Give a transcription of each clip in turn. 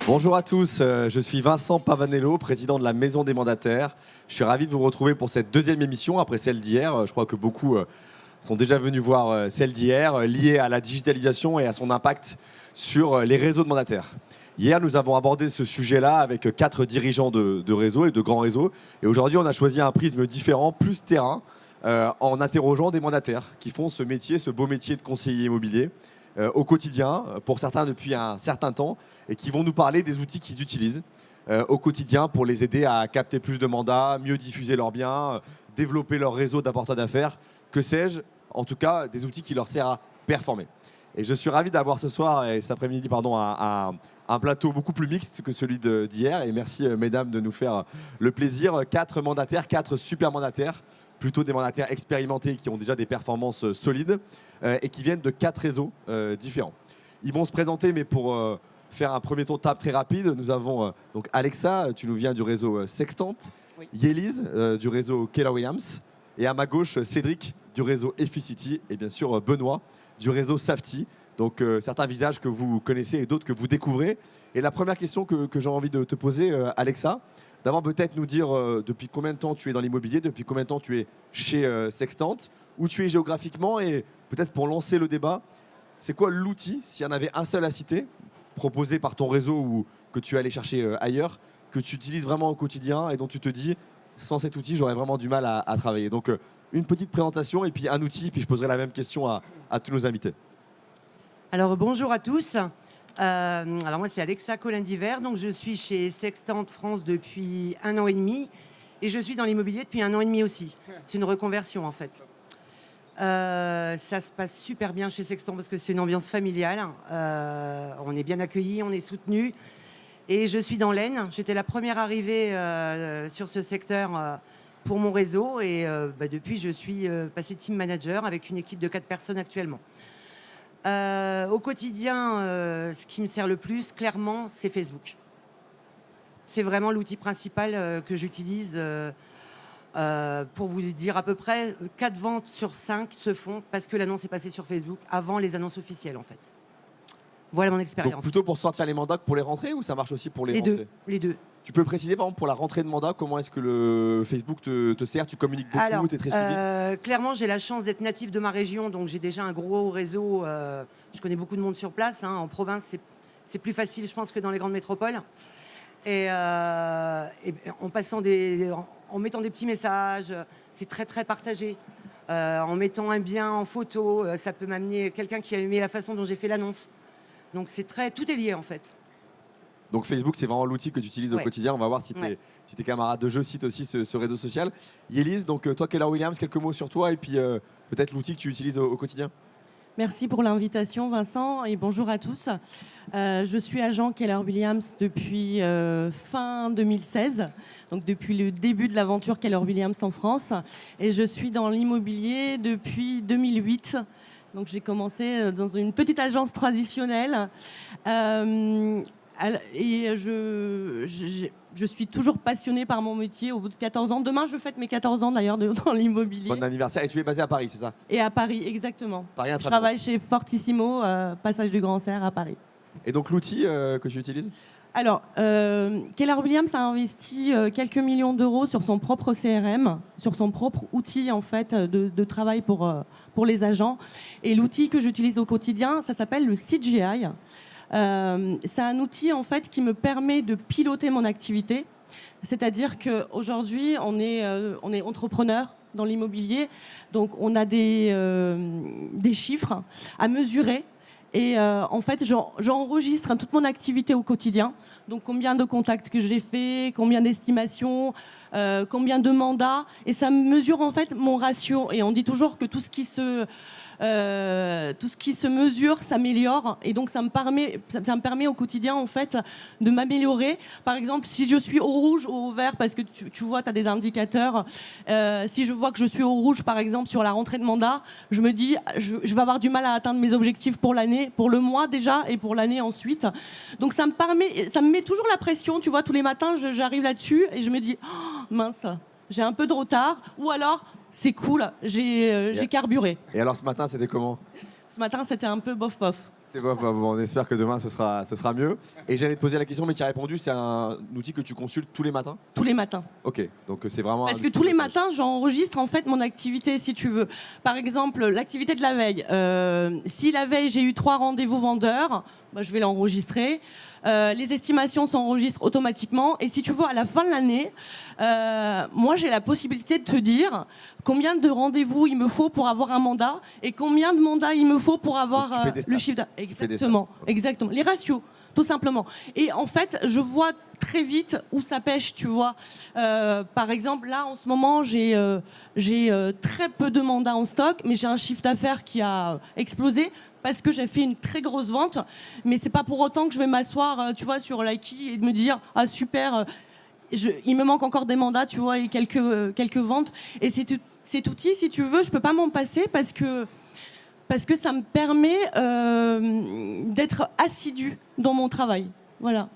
Bonjour à tous, je suis Vincent Pavanello, président de la Maison des Mandataires. Je suis ravi de vous retrouver pour cette deuxième émission après celle d'hier. Je crois que beaucoup sont déjà venus voir celle d'hier, liée à la digitalisation et à son impact sur les réseaux de mandataires. Hier, nous avons abordé ce sujet-là avec 4 dirigeants de réseaux et de grands réseaux. Et aujourd'hui, on a choisi un prisme différent, plus terrain, en interrogeant des mandataires qui font ce métier, ce beau métier de conseiller immobilier au quotidien, pour certains depuis un certain temps, et qui vont nous parler des outils qu'ils utilisent au quotidien pour les aider à capter plus de mandats, mieux diffuser leurs biens, développer leur réseau d'apporteurs d'affaires, que sais-je, en tout cas des outils qui leur servent à performer. Et je suis ravi d'avoir ce soir et cet après-midi un plateau beaucoup plus mixte que celui d'hier. Et merci mesdames de nous faire le plaisir. 4 mandataires, 4 super mandataires, plutôt des mandataires expérimentés qui ont déjà des performances solides et qui viennent de 4 réseaux différents. Ils vont se présenter, mais pour faire un premier tour de table très rapide, nous avons donc Alexa, tu nous viens du réseau Sextant, oui. Yélise du réseau Keller Williams, et à ma gauche Cédric du réseau Efficity, et bien sûr Benoît du réseau Safety. Donc certains visages que vous connaissez et d'autres que vous découvrez. Et la première question que j'ai envie de te poser, Alexa, d'abord peut-être nous dire depuis combien de temps tu es dans l'immobilier, depuis combien de temps tu es chez Sextant, où tu es géographiquement, et peut-être pour lancer le débat, c'est quoi l'outil, s'il y en avait un seul à citer, proposé par ton réseau ou que tu es allé chercher ailleurs, que tu utilises vraiment au quotidien et dont tu te dis, sans cet outil, j'aurais vraiment du mal à travailler. Donc une petite présentation et puis un outil, puis je poserai la même question à tous nos invités. Alors bonjour à tous. Alors moi c'est Alexa Colin-Diver, donc je suis chez Sextant France depuis 1 an et demi et je suis dans l'immobilier depuis 1 an et demi aussi. C'est une reconversion en fait. Ça se passe super bien chez Sextant parce que c'est une ambiance familiale. On est bien accueillis, on est soutenus. Et je suis dans l'Aisne. J'étais la première arrivée sur ce secteur pour mon réseau. Et depuis, je suis passée team manager avec une équipe de 4 personnes actuellement. Au quotidien, ce qui me sert le plus, clairement, c'est Facebook. C'est vraiment l'outil principal que j'utilise. Pour vous dire à peu près 4 ventes sur 5 se font parce que l'annonce est passée sur Facebook avant les annonces officielles en fait. Voilà mon expérience. Donc plutôt pour sortir les mandats que pour les rentrées, ou ça marche aussi pour les rentrées? Les deux. Tu peux préciser par exemple pour la rentrée de mandat, comment est-ce que le Facebook te sert? Tu communiques beaucoup, tu es très suivi? Clairement j'ai la chance d'être natif de ma région, donc j'ai déjà un gros réseau, je connais beaucoup de monde sur place, hein. En province c'est plus facile je pense que dans les grandes métropoles. Et en mettant des petits messages, c'est très très partagé. En mettant un bien en photo, ça peut m'amener quelqu'un qui a aimé la façon dont j'ai fait l'annonce. Donc tout est lié en fait. Donc Facebook, c'est vraiment l'outil que tu utilises au quotidien. On va voir si tes camarades de jeu citent aussi ce réseau social. Yélise, donc toi Keller Williams, quelques mots sur toi et puis peut-être l'outil que tu utilises au quotidien. Merci pour l'invitation Vincent et bonjour à tous. Je suis agent Keller Williams depuis fin 2016, donc depuis le début de l'aventure Keller Williams en France. Et je suis dans l'immobilier depuis 2008. Donc j'ai commencé dans une petite agence traditionnelle. Et je suis toujours passionnée par mon métier au bout de 14 ans. Demain, je fête mes 14 ans d'ailleurs dans l'immobilier. Bon anniversaire. Et tu es basé à Paris, c'est ça? Et à Paris, exactement. Paris, je travaille chez Fortissimo, passage du Grand Serre à Paris. Et donc l'outil que tu utilises? Alors, Keller Williams a investi quelques millions d'euros sur son propre CRM, sur son propre outil en fait de travail pour les agents. Et l'outil que j'utilise au quotidien, ça s'appelle le CGI. C'est un outil en fait qui me permet de piloter mon activité. C'est-à-dire qu'aujourd'hui, on est entrepreneur dans l'immobilier, donc on a des chiffres à mesurer. Et en fait, j'enregistre toute mon activité au quotidien. Donc, combien de contacts que j'ai fait, combien d'estimations, combien de mandats. Et ça mesure en fait mon ratio. Et on dit toujours que tout ce qui se mesure s'améliore. Et donc, ça me permet au quotidien en fait de m'améliorer. Par exemple, si je suis au rouge ou au vert, parce que tu vois, tu as des indicateurs. Si je vois que je suis au rouge, par exemple, sur la rentrée de mandat, je me dis, je vais avoir du mal à atteindre mes objectifs pour l'année, pour le mois déjà, et pour l'année ensuite. Donc, ça me met toujours la pression. Tu vois, tous les matins, j'arrive là-dessus et je me dis, oh, mince, j'ai un peu de retard. Ou alors, c'est cool, j'ai carburé. Et alors ce matin, c'était comment? Ce matin, c'était un peu bof-bof. On espère que demain, ce sera mieux. Et j'allais te poser la question, mais tu as répondu, c'est un outil que tu consultes tous les matins? Tous les matins. Ok, donc c'est vraiment... Parce que tous les matins, j'enregistre en fait mon activité, si tu veux. Par exemple, l'activité de la veille. Si la veille, j'ai eu 3 rendez-vous vendeurs, bah, je vais l'enregistrer. Les estimations s'enregistrent automatiquement. Et si tu veux, à la fin de l'année, moi, j'ai la possibilité de te dire combien de rendez-vous il me faut pour avoir un mandat et combien de mandats il me faut pour avoir le chiffre d'affaires. Exactement, exactement. Les ratios, tout simplement. Et en fait, je vois très vite où ça pêche, tu vois. Par exemple, là, en ce moment, j'ai très peu de mandats en stock, mais j'ai un chiffre d'affaires qui a explosé parce que j'ai fait une très grosse vente. Mais c'est pas pour autant que je vais m'asseoir, tu vois, sur Likee et de me dire « Ah, super, il me manque encore des mandats, tu vois, et quelques ventes. » Et cet outil, si tu veux, je peux pas m'en passer parce que ça me permet d'être assidu dans mon travail. Voilà.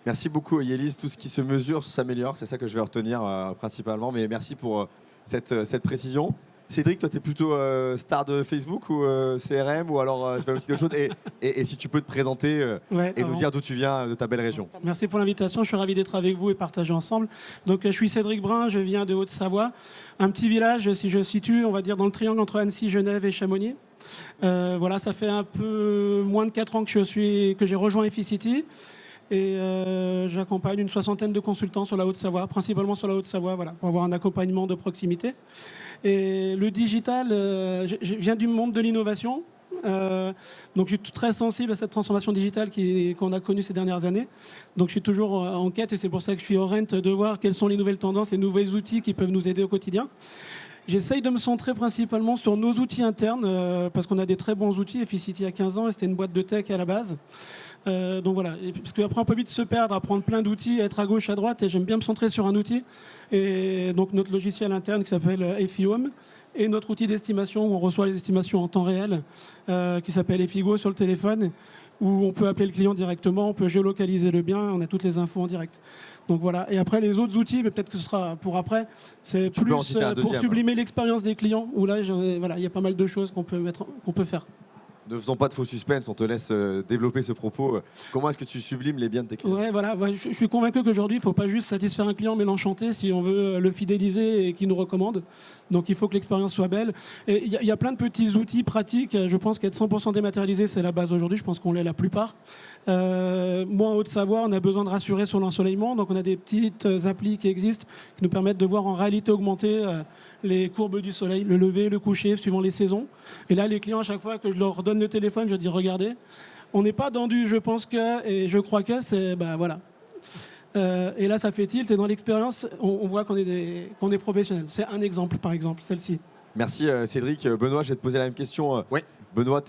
Merci beaucoup, Yélise. Tout ce qui se mesure s'améliore. C'est ça que je vais retenir principalement. Mais merci pour cette précision. Cédric, toi, tu es plutôt star de Facebook ou CRM ou alors tu fais aussi d'autres choses et si tu peux te présenter et nous dire d'où tu viens, de ta belle région. Merci pour l'invitation. Je suis ravi d'être avec vous et partager ensemble. Donc, je suis Cédric Brun. Je viens de Haute-Savoie. Un petit village, si je situe, on va dire, dans le triangle entre Annecy, Genève et Chamonix. Voilà, ça fait un peu moins de 4 ans que j'ai rejoint Efficity. Et j'accompagne une 60aine de consultants sur la Haute-Savoie, principalement sur la Haute-Savoie, voilà, pour avoir un accompagnement de proximité. Et le digital, je viens du monde de l'innovation, donc je suis très sensible à cette transformation digitale qu'on a connue ces dernières années. Donc je suis toujours en quête et c'est pour ça que je suis au rent de voir quelles sont les nouvelles tendances, les nouveaux outils qui peuvent nous aider au quotidien. J'essaye de me centrer principalement sur nos outils internes, parce qu'on a des très bons outils. Efficity a 15 ans et c'était une boîte de tech à la base. Donc voilà, parce qu'après on peut vite se perdre, à prendre plein d'outils, être à gauche, à droite, et j'aime bien me centrer sur un outil. Et donc notre logiciel interne qui s'appelle EFIHome, et notre outil d'estimation où on reçoit les estimations en temps réel, qui s'appelle EFIGO sur le téléphone, où on peut appeler le client directement, on peut géolocaliser le bien, on a toutes les infos en direct. Donc voilà, et après les autres outils, mais peut-être que ce sera pour après, c'est plus pour sublimer l'expérience des clients, où là, voilà, il y a pas mal de choses qu'on peut faire. Ne faisons pas de faux suspense, on te laisse développer ce propos. Comment est-ce que tu sublimes les biens de tes clients? Ouais, voilà, je suis convaincu qu'aujourd'hui, il ne faut pas juste satisfaire un client mais l'enchanter si on veut le fidéliser et qu'il nous recommande. Donc il faut que l'expérience soit belle. Et il y a plein de petits outils pratiques. Je pense qu'être 100% dématérialisé, c'est la base aujourd'hui. Je pense qu'on l'est la plupart. Moi, en Haute-Savoie, on a besoin de rassurer sur l'ensoleillement. Donc on a des petites applis qui existent qui nous permettent de voir en réalité augmentée les courbes du soleil, le lever, le coucher, suivant les saisons. Et là, les clients, à chaque fois que je leur donne le téléphone, je dis regardez, on n'est pas dans du je pense que et je crois que, c'est voilà. Et là, ça fait tilt et dans l'expérience, on voit qu'on est professionnel. C'est un exemple, par exemple, celle-ci. Merci Cédric. Benoît, je vais te poser la même question. Oui. Benoît,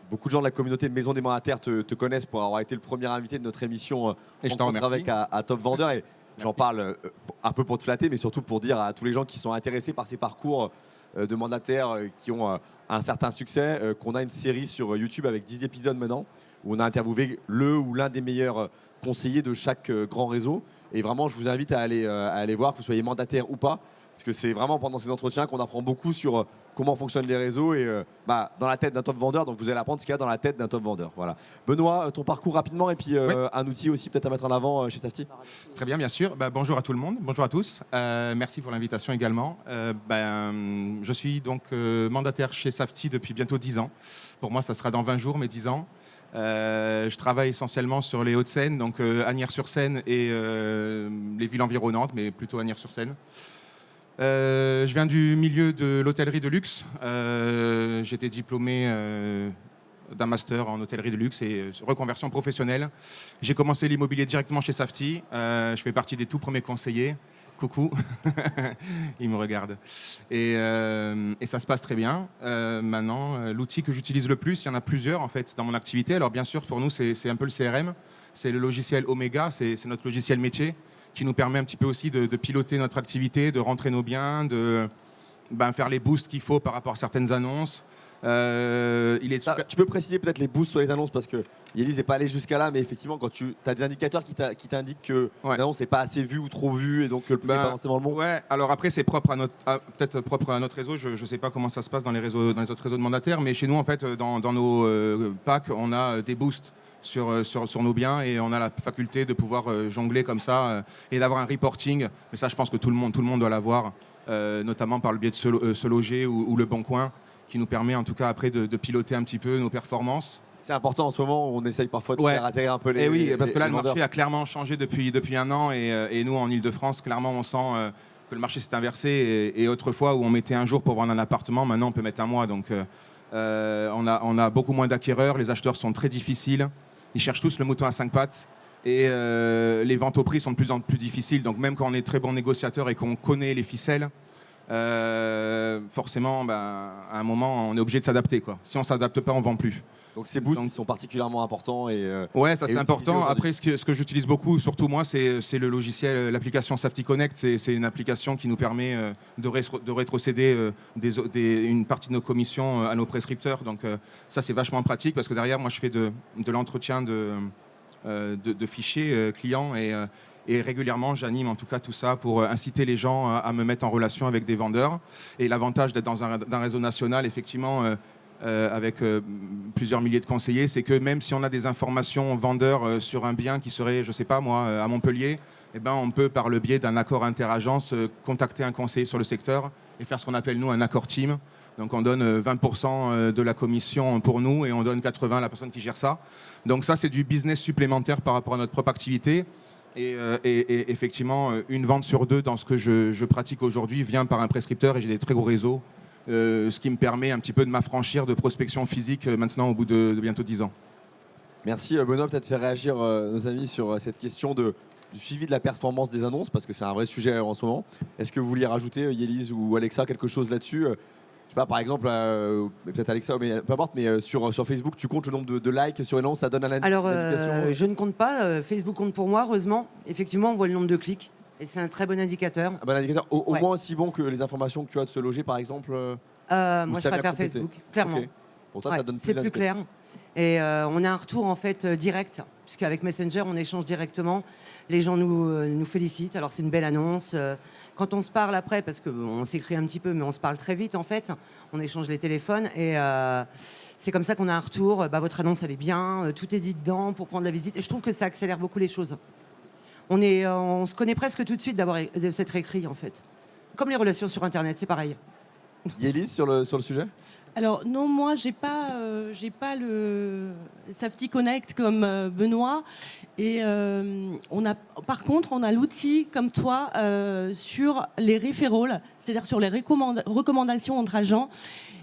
beaucoup de gens de la communauté Maison des Mandataires te connaissent pour avoir été le premier invité de notre émission et je t'en remercie. avec à Top Vendeur. Et j'en parle un peu pour te flatter, mais surtout pour dire à tous les gens qui sont intéressés par ces parcours de mandataires qui ont un certain succès, qu'on a une série sur YouTube avec 10 épisodes maintenant, où on a interviewé le ou l'un des meilleurs conseillers de chaque grand réseau. Et vraiment, je vous invite à aller voir, que vous soyez mandataire ou pas, parce que c'est vraiment pendant ces entretiens qu'on apprend beaucoup sur comment fonctionnent les réseaux et dans la tête d'un top vendeur. Donc vous allez apprendre ce qu'il y a dans la tête d'un top vendeur. Voilà. Benoît, ton parcours rapidement et puis un outil aussi peut-être à mettre en avant chez Safety. Très bien, bien sûr. Bonjour à tout le monde, bonjour à tous. Merci pour l'invitation également. Je suis donc mandataire chez Safety depuis bientôt 10 ans. Pour moi, ça sera dans 20 jours, mes 10 ans. Je travaille essentiellement sur les Hauts-de-Seine, donc Asnières-sur-Seine et les villes environnantes, mais plutôt Asnières-sur-Seine. Je viens du milieu de l'hôtellerie de luxe. J'étais diplômé d'un master en hôtellerie de luxe et reconversion professionnelle. J'ai commencé l'immobilier directement chez Safety. Je fais partie des tout premiers conseillers. Coucou, il me regarde. Et ça se passe très bien. Maintenant, l'outil que j'utilise le plus, il y en a plusieurs en fait dans mon activité. Alors bien sûr, pour nous, c'est un peu le CRM. C'est le logiciel Omega, c'est notre logiciel métier qui nous permet un petit peu aussi de piloter notre activité, de rentrer nos biens, de faire les boosts qu'il faut par rapport à certaines annonces. Il est super- Tu peux préciser peut-être les boosts sur les annonces parce que Yélise n'est pas allé jusqu'à là, mais effectivement, quand tu as des indicateurs qui t'indiquent que Ouais. l'annonce n'est pas assez vue ou trop vue et donc que le prix n'est pas forcément le bon. Ouais, alors après, c'est propre à peut-être propre à notre réseau. Je ne sais pas comment ça se passe dans les autres réseaux de mandataires, mais chez nous, en fait, dans nos packs, on a des boosts sur nos biens et on a la faculté de pouvoir jongler comme ça et d'avoir un reporting. Mais ça, je pense que tout le monde doit l'avoir, notamment par le biais de Se Loger ou Le Bon Coin, qui nous permet en tout cas après de piloter un petit peu nos performances. C'est important en ce moment, on essaye parfois de faire atterrir un peu les. Et oui, parce que là, les le marché vendeurs. a clairement changé depuis un an et nous, en Ile-de-France, clairement, on sent que le marché s'est inversé et autrefois, où on mettait un jour pour vendre un appartement, maintenant, on peut mettre un mois. Donc, on a beaucoup moins d'acquéreurs, les acheteurs sont très difficiles, ils cherchent tous le mouton à 5 pattes. Et les ventes au prix sont de plus en plus difficiles. Donc même quand on est très bon négociateur et qu'on connaît les ficelles, forcément, à un moment, on est obligé de s'adapter, quoi. Si on ne s'adapte pas, on ne vend plus. Donc ces boosts ils sont particulièrement importants. Ouais, ça c'est utilisés important. aujourd'hui. Après, ce que j'utilise beaucoup, surtout moi, c'est le logiciel, l'application Safety Connect. C'est une application qui nous permet de rétrocéder une partie de nos commissions à nos prescripteurs. Donc ça, c'est vachement pratique parce que derrière, moi, je fais de l'entretien de fichiers clients et régulièrement, j'anime en tout cas tout ça pour inciter les gens à me mettre en relation avec des vendeurs. Et l'avantage d'être dans un réseau national, effectivement, avec plusieurs milliers de conseillers, c'est que même si on a des informations vendeurs sur un bien qui serait, je ne sais pas moi, à Montpellier, eh ben, on peut, par le biais d'un accord interagence, contacter un conseiller sur le secteur et faire ce qu'on appelle, nous, un accord team. Donc on donne 20% de la commission pour nous et on donne 80% à la personne qui gère ça. Donc ça, c'est du business supplémentaire par rapport à notre propre activité. Et effectivement, une vente sur deux dans ce que je pratique aujourd'hui vient par un prescripteur et j'ai des très gros réseaux, ce qui me permet un petit peu de m'affranchir de prospection physique maintenant au bout de bientôt 10 ans. Merci Benoît, peut-être faire réagir nos amis sur cette question du suivi de la performance des annonces parce que c'est un vrai sujet en ce moment. Est-ce que vous vouliez rajouter, Yélise ou Alexa, quelque chose là-dessus? Je sais pas, par exemple, peut-être Alexa, mais peu importe, mais sur Facebook, tu comptes le nombre de likes sur une annonce, ça donne un Alors, indication je ne compte pas. Facebook compte pour moi, heureusement. Effectivement, on voit le nombre de clics. Et c'est un très bon indicateur. Un bon indicateur, au Ouais. moins aussi bon que les informations que tu as de Se Loger, par exemple. Moi, ça je vient préfère compléter. Facebook, clairement. Ok. Pour toi, Ouais, ça donne c'est plus d'indications. clair. Et on a un retour en fait direct, puisqu'avec Messenger, on échange directement. Les gens nous félicitent. Alors c'est une belle annonce. Quand on se parle après, parce qu'on s'écrit un petit peu, mais on se parle très vite en fait, on échange les téléphones et c'est comme ça qu'on a un retour. Votre annonce, elle est bien, tout est dit dedans pour prendre la visite. Et je trouve que ça accélère beaucoup les choses. On se connaît presque tout de suite de s'être écrit en fait. Comme les relations sur Internet, c'est pareil. Yélise, sur le sujet. Alors non, moi j'ai pas le Safety Connect comme Benoît et par contre on a l'outil comme toi sur les referrals, c'est-à-dire sur les recommandations entre agents.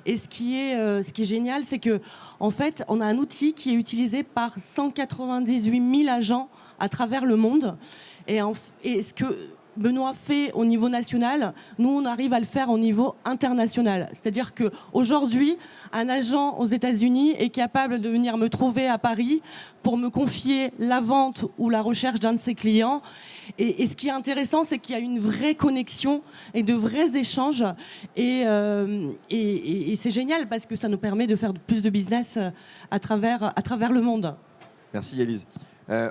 Et ce qui est génial, c'est que en fait on a un outil qui est utilisé par 198 000 agents à travers le monde et ce que Benoît fait au niveau national, nous on arrive à le faire au niveau international. C'est-à-dire qu'aujourd'hui, un agent aux États-Unis est capable de venir me trouver à Paris pour me confier la vente ou la recherche d'un de ses clients. Et ce qui est intéressant, c'est qu'il y a une vraie connexion et de vrais échanges. Et c'est génial parce que ça nous permet de faire plus de business à travers le monde. Merci Yélise.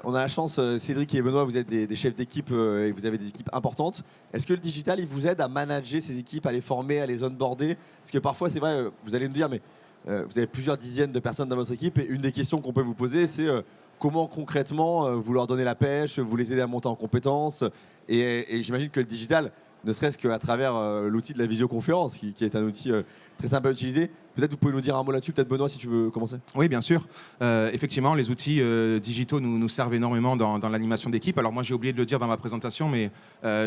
On a la chance, Cédric et Benoît, vous êtes des chefs d'équipe et vous avez des équipes importantes. Est-ce que le digital, il vous aide à manager ces équipes, à les former, à les onboarder? Parce que parfois, c'est vrai, vous allez nous dire, mais vous avez plusieurs dizaines de personnes dans votre équipe et une des questions qu'on peut vous poser, c'est comment concrètement vous leur donnez la pêche, vous les aidez à monter en compétences. Et j'imagine que le digital, ne serait-ce qu'à travers l'outil de la visioconférence, qui est un outil très simple à utiliser. Peut-être vous pouvez nous dire un mot là-dessus, peut-être Benoît, si tu veux commencer. Oui, bien sûr. Effectivement, les outils digitaux nous servent énormément dans l'animation d'équipe. Alors moi, j'ai oublié de le dire dans ma présentation, mais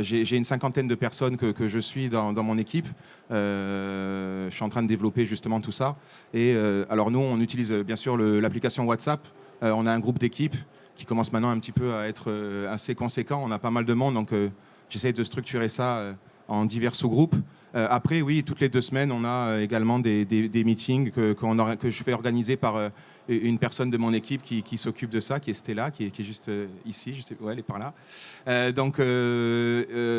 j'ai une cinquantaine de personnes que je suis dans mon équipe. Je suis en train de développer justement tout ça. Et alors nous, on utilise bien sûr l'application WhatsApp. On a un groupe d'équipe qui commence maintenant un petit peu à être assez conséquent. On a pas mal de monde, donc j'essaie de structurer ça en divers sous-groupes. Après, oui, toutes les 2 semaines, on a également des meetings que je fais organiser par une personne de mon équipe qui s'occupe de ça, qui est Stella, qui est juste ici, je sais, ouais, elle est par là. Donc,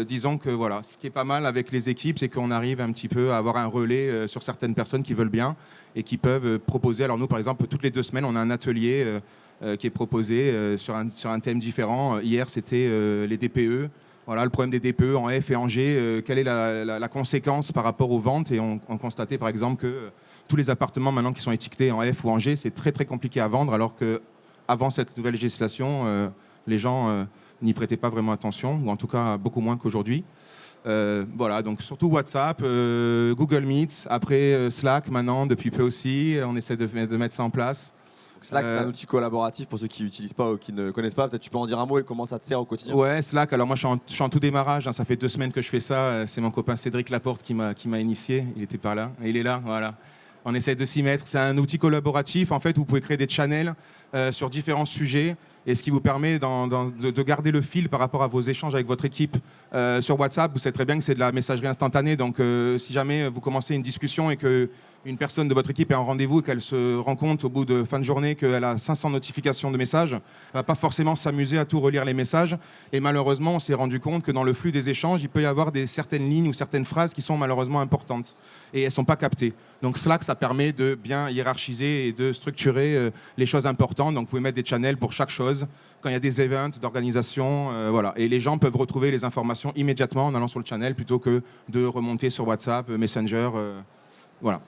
disons que voilà, ce qui est pas mal avec les équipes, c'est qu'on arrive un petit peu à avoir un relais sur certaines personnes qui veulent bien et qui peuvent proposer. Alors nous, par exemple, toutes les 2 semaines, on a un atelier qui est proposé sur un thème différent. Hier, c'était les DPE. Voilà, le problème des DPE en F et en G, quelle est la conséquence par rapport aux ventes? Et on constatait par exemple que tous les appartements maintenant qui sont étiquetés en F ou en G, c'est très très compliqué à vendre, alors qu'avant cette nouvelle législation, les gens n'y prêtaient pas vraiment attention, ou en tout cas beaucoup moins qu'aujourd'hui. Voilà, donc surtout WhatsApp, Google Meet, après Slack maintenant, depuis peu aussi, on essaie de mettre ça en place. Slack, c'est un outil collaboratif pour ceux qui n'utilisent pas ou qui ne connaissent pas. Peut-être tu peux en dire un mot et comment ça te sert au quotidien. Ouais, Slack. Alors moi, je suis en tout démarrage. Hein, ça fait 2 semaines que je fais ça. C'est mon copain Cédric Laporte qui m'a initié. Il était par là. Et il est là, voilà. On essaie de s'y mettre. C'est un outil collaboratif. En fait, vous pouvez créer des channels sur différents sujets. Et ce qui vous permet de garder le fil par rapport à vos échanges avec votre équipe. Sur WhatsApp, vous savez très bien que c'est de la messagerie instantanée. Donc, si jamais vous commencez une discussion et qu'une personne de votre équipe est en rendez-vous et qu'elle se rend compte au bout de fin de journée qu'elle a 500 notifications de messages, elle ne va pas forcément s'amuser à tout relire les messages. Et malheureusement, on s'est rendu compte que dans le flux des échanges, il peut y avoir certaines lignes ou certaines phrases qui sont malheureusement importantes. Et elles ne sont pas captées. Donc Slack, ça permet de bien hiérarchiser et de structurer les choses importantes. Donc vous pouvez mettre des channels pour chaque chose. Quand il y a des events d'organisation, voilà. Et les gens peuvent retrouver les informations immédiatement en allant sur le channel plutôt que de remonter sur WhatsApp, Messenger. Voilà.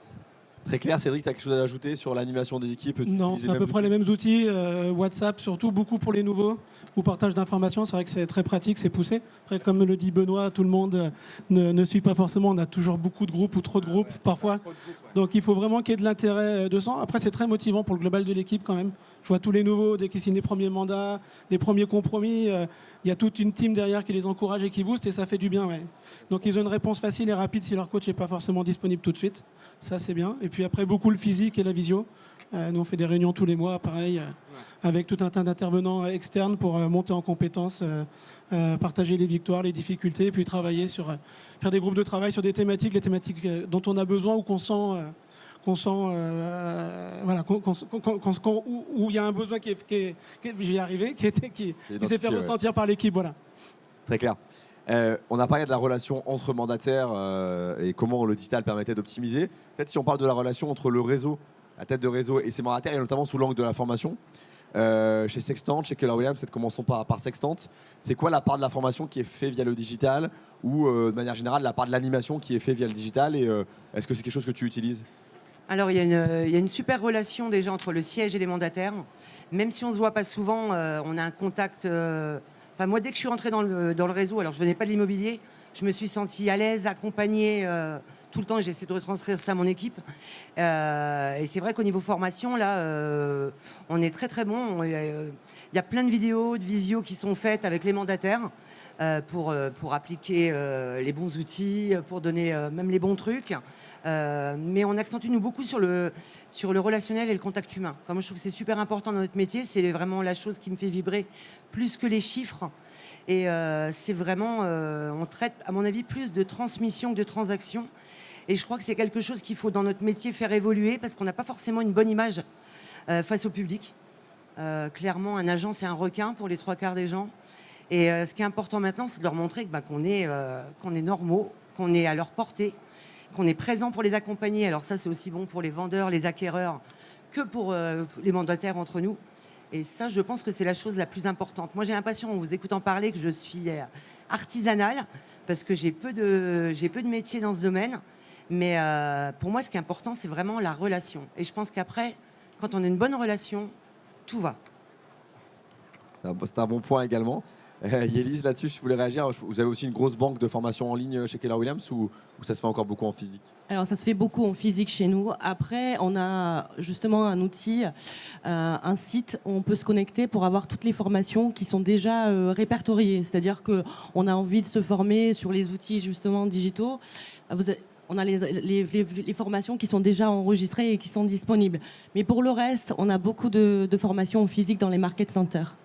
Très clair, Cédric, tu as quelque chose à ajouter sur l'animation des équipes? Non, c'est à peu près les mêmes outils. WhatsApp, surtout beaucoup pour les nouveaux, ou partage d'informations. C'est vrai que c'est très pratique, c'est poussé. Après, comme le dit Benoît, tout le monde ne suit pas forcément. On a toujours beaucoup de groupes ou trop de groupes parfois. Donc il faut vraiment qu'il y ait de l'intérêt de ça. Après, c'est très motivant pour le global de l'équipe quand même. Je vois tous les nouveaux, dès qu'ils signent les premiers mandats, les premiers compromis. Il y a toute une team derrière qui les encourage et qui booste et ça fait du bien. Ouais. Donc ils ont une réponse facile et rapide si leur coach n'est pas forcément disponible tout de suite. Ça, c'est bien. Et puis après, beaucoup le physique et la visio. Nous, on fait des réunions tous les mois, pareil, avec tout un tas d'intervenants externes pour monter en compétences, partager les victoires, les difficultés, et puis travailler faire des groupes de travail sur des thématiques, les thématiques dont on a besoin ou qu'on sent... voilà, où il y a un besoin qui j'y ai arrivé, qui s'est fait ressentir par l'équipe. Voilà. Très clair. On a parlé de la relation entre mandataires et comment le digital permettait d'optimiser. Peut-être si on parle de la relation entre le réseau, la tête de réseau et ses mandataires, et notamment sous l'angle de la formation. Chez Sextant, chez Keller Williams, peut-être commençons par Sextant. C'est quoi la part de la formation qui est faite via le digital ou de manière générale la part de l'animation qui est faite via le digital et est-ce que c'est quelque chose que tu utilises? Alors, il y a une super relation déjà entre le siège et les mandataires. Même si on ne se voit pas souvent, on a un contact. Enfin, moi, dès que je suis rentrée dans le réseau, alors je ne venais pas de l'immobilier, je me suis sentie à l'aise, accompagnée tout le temps. J'essaie de retranscrire ça à mon équipe. Et c'est vrai qu'au niveau formation, là, on est très, très bon. Il y a plein de vidéos, de visio qui sont faites avec les mandataires pour appliquer les bons outils, pour donner même les bons trucs. Mais on accentue nous beaucoup sur le relationnel et le contact humain. Enfin, moi, je trouve que c'est super important dans notre métier. C'est vraiment la chose qui me fait vibrer plus que les chiffres. Et c'est vraiment, on traite, à mon avis, plus de transmission que de transaction. Et je crois que c'est quelque chose qu'il faut dans notre métier faire évoluer parce qu'on n'a pas forcément une bonne image face au public. Clairement, un agent, c'est un requin pour les 3/4 des gens. Et ce qui est important maintenant, c'est de leur montrer qu'on est normaux, qu'on est à leur portée, qu'on est présent pour les accompagner. Alors ça, c'est aussi bon pour les vendeurs, les acquéreurs, que pour les mandataires entre nous. Et ça, je pense que c'est la chose la plus importante. Moi, j'ai l'impression, en vous écoutant parler, que je suis artisanale, parce que j'ai peu de métiers dans ce domaine. Mais pour moi, ce qui est important, c'est vraiment la relation. Et je pense qu'après, quand on a une bonne relation, tout va. C'est un bon point également. Yélise, là-dessus, je voulais réagir. Vous avez aussi une grosse banque de formation en ligne chez Keller Williams ou ça se fait encore beaucoup en physique? Alors, ça se fait beaucoup en physique chez nous. Après, on a justement un outil, un site où on peut se connecter pour avoir toutes les formations qui sont déjà répertoriées. C'est-à-dire qu'on a envie de se former sur les outils justement digitaux. On a les formations qui sont déjà enregistrées et qui sont disponibles. Mais pour le reste, on a beaucoup de formations en physique dans les market centers.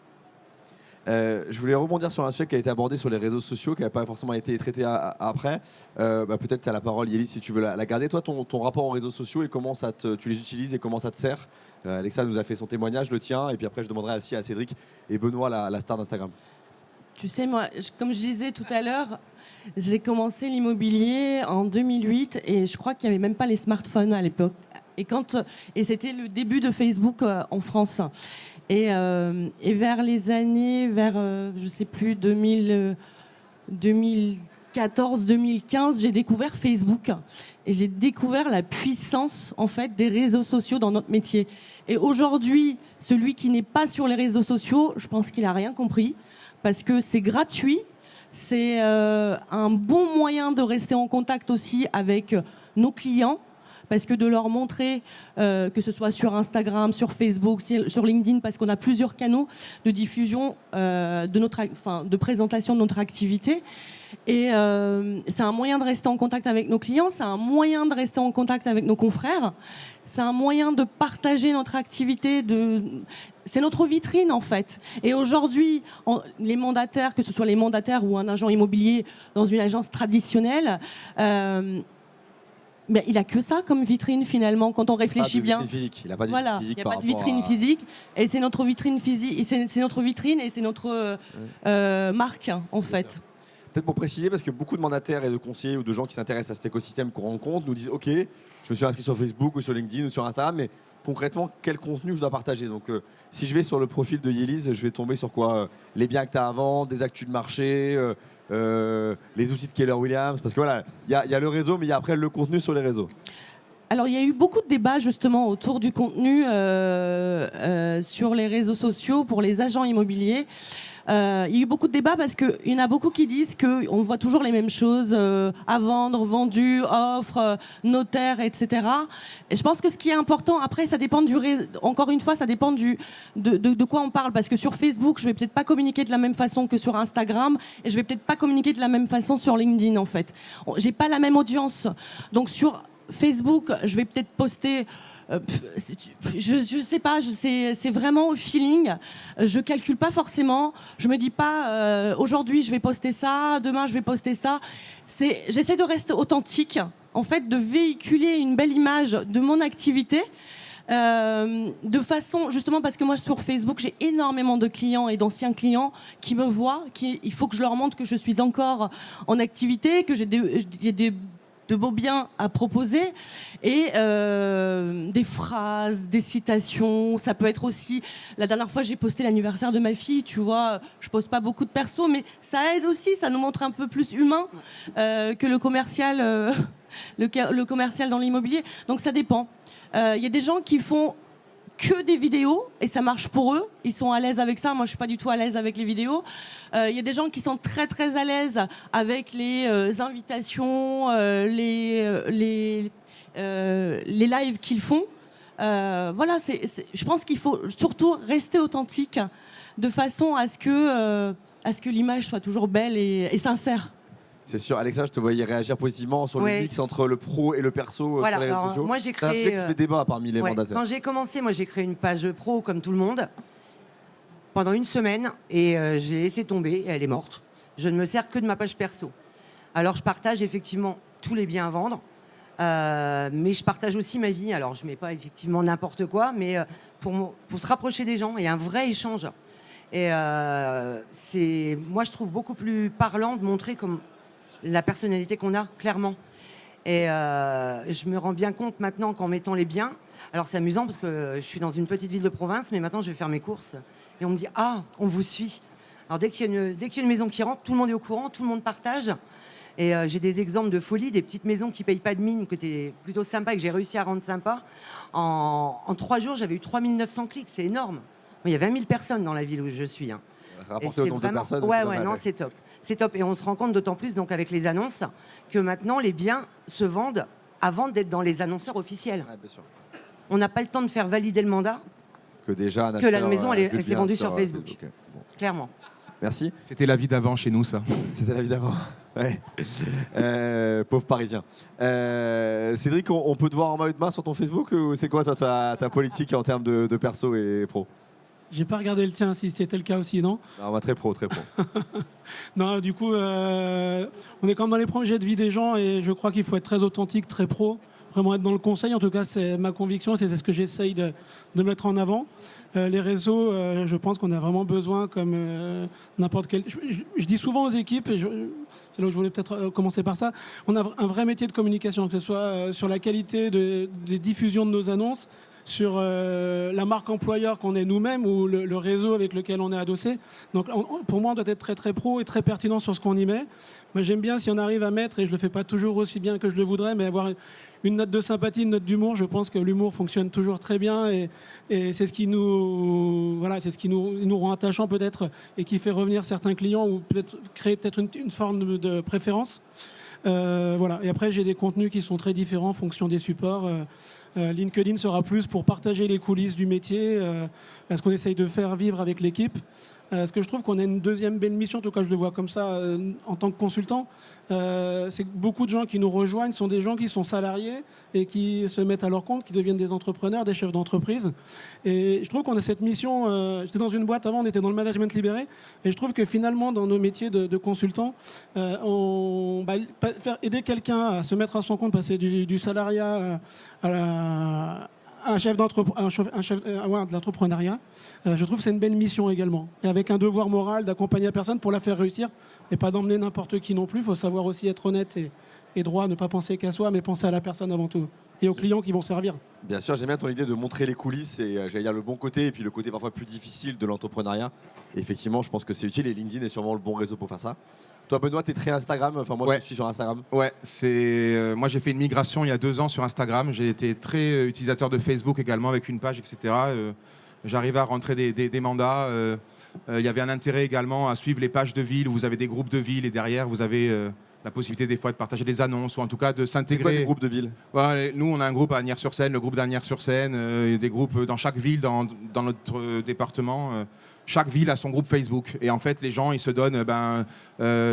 Je voulais rebondir sur un sujet qui a été abordé sur les réseaux sociaux, qui n'a pas forcément été traité après. Peut-être tu as la parole, Yélis, si tu veux la garder. Toi, ton rapport aux réseaux sociaux et comment tu les utilises et comment ça te sert. Alexa nous a fait son témoignage, le tien, et puis après je demanderai aussi à Cédric et Benoît, la star d'Instagram. Tu sais, moi, comme je disais tout à l'heure, j'ai commencé l'immobilier en 2008 et je crois qu'il n'y avait même pas les smartphones à l'époque. Et c'était le début de Facebook en France. Et vers les années, je sais plus, 2014-2015, j'ai découvert Facebook. Et j'ai découvert la puissance, en fait, des réseaux sociaux dans notre métier. Et aujourd'hui, celui qui n'est pas sur les réseaux sociaux, je pense qu'il n'a rien compris. Parce que c'est gratuit, c'est un bon moyen de rester en contact aussi avec nos clients. Parce que de leur montrer, que ce soit sur Instagram, sur Facebook, sur LinkedIn, parce qu'on a plusieurs canaux de diffusion, de présentation de notre activité. Et c'est un moyen de rester en contact avec nos clients, c'est un moyen de rester en contact avec nos confrères, c'est un moyen de partager notre activité, c'est notre vitrine en fait. Et aujourd'hui, les mandataires, que ce soit les mandataires ou un agent immobilier dans une agence traditionnelle, mais il n'a que ça comme vitrine finalement quand on réfléchit bien. Il n'a pas de vitrine physique. Il n'y a pas de vitrine physique et c'est notre vitrine physique, c'est notre vitrine et c'est notre marque en fait. Peut-être pour préciser, parce que beaucoup de mandataires et de conseillers ou de gens qui s'intéressent à cet écosystème qu'on rencontre nous disent OK, je me suis inscrit sur Facebook ou sur LinkedIn ou sur Instagram, mais concrètement, quel contenu je dois partager? Donc, si je vais sur le profil de Yélis, je vais tomber sur quoi? Les biens que tu as à vendre, des actus de marché, les outils de Keller Williams. Parce que voilà, il y a le réseau, mais il y a après le contenu sur les réseaux. Alors, il y a eu beaucoup de débats justement autour du contenu sur les réseaux sociaux pour les agents immobiliers. Il y a eu beaucoup de débats parce qu'il y en a beaucoup qui disent qu'on voit toujours les mêmes choses, à vendre, vendu, offre, notaire, etc. Et je pense que ce qui est important, après, ça dépend encore une fois, ça dépend de quoi on parle. Parce que sur Facebook, je vais peut-être pas communiquer de la même façon que sur Instagram et je vais peut-être pas communiquer de la même façon sur LinkedIn, en fait. J'ai pas la même audience. Donc, sur Facebook, je vais peut-être poster... je sais pas, c'est vraiment au feeling. Je calcule pas forcément. Je me dis pas aujourd'hui je vais poster ça, demain je vais poster ça. J'essaie de rester authentique, en fait, de véhiculer une belle image de mon activité. De façon, justement, parce que moi sur Facebook j'ai énormément de clients et d'anciens clients qui me voient, il faut que je leur montre que je suis encore en activité, que j'ai de beaux biens à proposer et des phrases, des citations. Ça peut être aussi, la dernière fois j'ai posté l'anniversaire de ma fille, tu vois, je poste pas beaucoup de perso, mais ça aide aussi, ça nous montre un peu plus humain que le commercial, le commercial dans l'immobilier. Donc ça dépend. Il y a des gens qui font que des vidéos et ça marche pour eux, ils sont à l'aise avec ça. Moi je suis pas du tout à l'aise avec les vidéos. Il y a des gens qui sont très très à l'aise avec les invitations, les lives qu'ils font. Voilà, je pense qu'il faut surtout rester authentique de façon à ce que l'image soit toujours belle et sincère. C'est sûr, Alexa, je te voyais réagir positivement sur le mix entre le pro et le perso sur les réseaux sociaux. Moi, j'ai créé. Ça fait débat parmi les mandataires. Quand j'ai commencé, moi, j'ai créé une page pro comme tout le monde pendant une semaine et j'ai laissé tomber et elle est morte. Je ne me sers que de ma page perso. Alors, je partage effectivement tous les biens à vendre, mais je partage aussi ma vie. Alors, je mets pas effectivement n'importe quoi, mais pour se rapprocher des gens et un vrai échange. Et moi, je trouve beaucoup plus parlant de montrer comme la personnalité qu'on a, clairement. Et je me rends bien compte maintenant qu'en mettant les biens, alors c'est amusant parce que je suis dans une petite ville de province, mais maintenant je vais faire mes courses et on me dit « Ah, on vous suit ». Alors dès qu'il y a une maison qui rentre, tout le monde est au courant, tout le monde partage. Et j'ai des exemples de folie, des petites maisons qui ne payent pas de mine, que t'es plutôt sympa et que j'ai réussi à rendre sympa. En 3 jours, j'avais eu 3900 clics, c'est énorme. Il y a 20 000 personnes dans la ville où je suis. Hein. Rapporté au nombre de personnes. Non, c'est top. C'est top. Et on se rend compte d'autant plus donc, avec les annonces que maintenant, les biens se vendent avant d'être dans les annonceurs officiels. Ouais, bien sûr. On n'a pas le temps de faire valider le mandat que la maison elle s'est vendue sur Facebook. Okay. Bon. Clairement. Merci. C'était la vie d'avant chez nous, ça. C'était la vie d'avant. Ouais. Pauvre Parisien. Cédric, on peut te voir en maillot de bain sur ton Facebook ou c'est quoi toi, ta politique en termes de perso et pro? J'ai pas regardé le tien, si c'était le cas aussi, non? Non, bah, très pro, très pro. Non, du coup, on est quand même dans les projets de vie des gens et je crois qu'il faut être très authentique, très pro, vraiment être dans le conseil. En tout cas, c'est ma conviction, c'est ce que j'essaye de mettre en avant. Les réseaux, je pense qu'on a vraiment besoin, comme n'importe quel. Je dis souvent aux équipes, et c'est là où je voulais peut-être commencer par ça, on a un vrai métier de communication, que ce soit sur la qualité des diffusions de nos annonces, sur la marque employeur qu'on est nous-mêmes ou le réseau avec lequel on est adossé. Donc pour moi, on doit être très très pro et très pertinent sur ce qu'on y met. Moi, j'aime bien si on arrive à mettre, et je le fais pas toujours aussi bien que je le voudrais, mais avoir une note de sympathie, une note d'humour. Je pense que l'humour fonctionne toujours très bien et c'est ce qui nous rend attachants peut-être et qui fait revenir certains clients ou peut-être créer peut-être une forme de préférence. Voilà. Et après, j'ai des contenus qui sont très différents en fonction des supports. LinkedIn sera plus pour partager les coulisses du métier, ce qu'on essaye de faire vivre avec l'équipe. Ce que je trouve qu'on a une deuxième belle mission, en tout cas je le vois comme ça en tant que consultant, c'est que beaucoup de gens qui nous rejoignent sont des gens qui sont salariés et qui se mettent à leur compte, qui deviennent des entrepreneurs, des chefs d'entreprise. Et je trouve qu'on a cette mission, j'étais dans une boîte avant, on était dans le management libéré, et je trouve que finalement dans nos métiers de consultants, aider quelqu'un à se mettre à son compte, passer du salariat à un chef de l'entrepreneuriat, je trouve que c'est une belle mission également. Et avec un devoir moral d'accompagner la personne pour la faire réussir et pas d'emmener n'importe qui non plus. Il faut savoir aussi être honnête et droit, ne pas penser qu'à soi, mais penser à la personne avant tout. Et aux clients qui vont servir. Bien sûr, j'aime bien ton idée de montrer les coulisses et j'allais dire le bon côté et puis le côté parfois plus difficile de l'entrepreneuriat. Et effectivement, je pense que c'est utile et LinkedIn est sûrement le bon réseau pour faire ça. Toi, Benoît, t'es très Instagram. Enfin, moi, Ouais. je suis sur Instagram. Ouais, moi j'ai fait une migration il y a 2 ans sur Instagram. J'ai été très utilisateur de Facebook également avec une page, etc. J'arrivais à rentrer des mandats. Il y avait un intérêt également à suivre les pages de ville où vous avez des groupes de ville et derrière vous avez la possibilité des fois de partager des annonces ou en tout cas de C'est quoi s'intégrer. des groupes de ville? Ouais, nous, on a un groupe à Agnières-sur-Seine, le groupe d'Agnières-sur-Seine, des groupes dans chaque ville, dans notre département. Chaque ville a son groupe Facebook. Et en fait, les gens, ils se donnent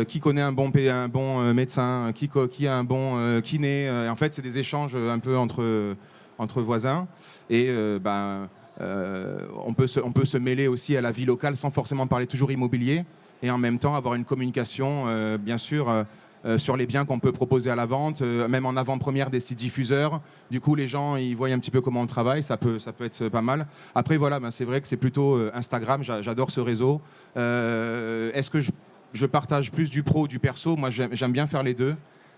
qui connaît un bon médecin, qui a un bon kiné. Et en fait, c'est des échanges un peu entre voisins. Et on peut se mêler aussi à la vie locale sans forcément parler toujours immobilier. Et en même temps, avoir une communication, bien sûr, sur les biens qu'on peut proposer à la vente, même en avant-première des sites diffuseurs. Du coup, les gens, ils voient un petit peu comment on travaille, ça peut être pas mal. Après, voilà, c'est vrai que c'est plutôt Instagram, j'adore ce réseau. Est-ce que je partage plus du pro ou du perso? Moi, j'aime bien faire les deux.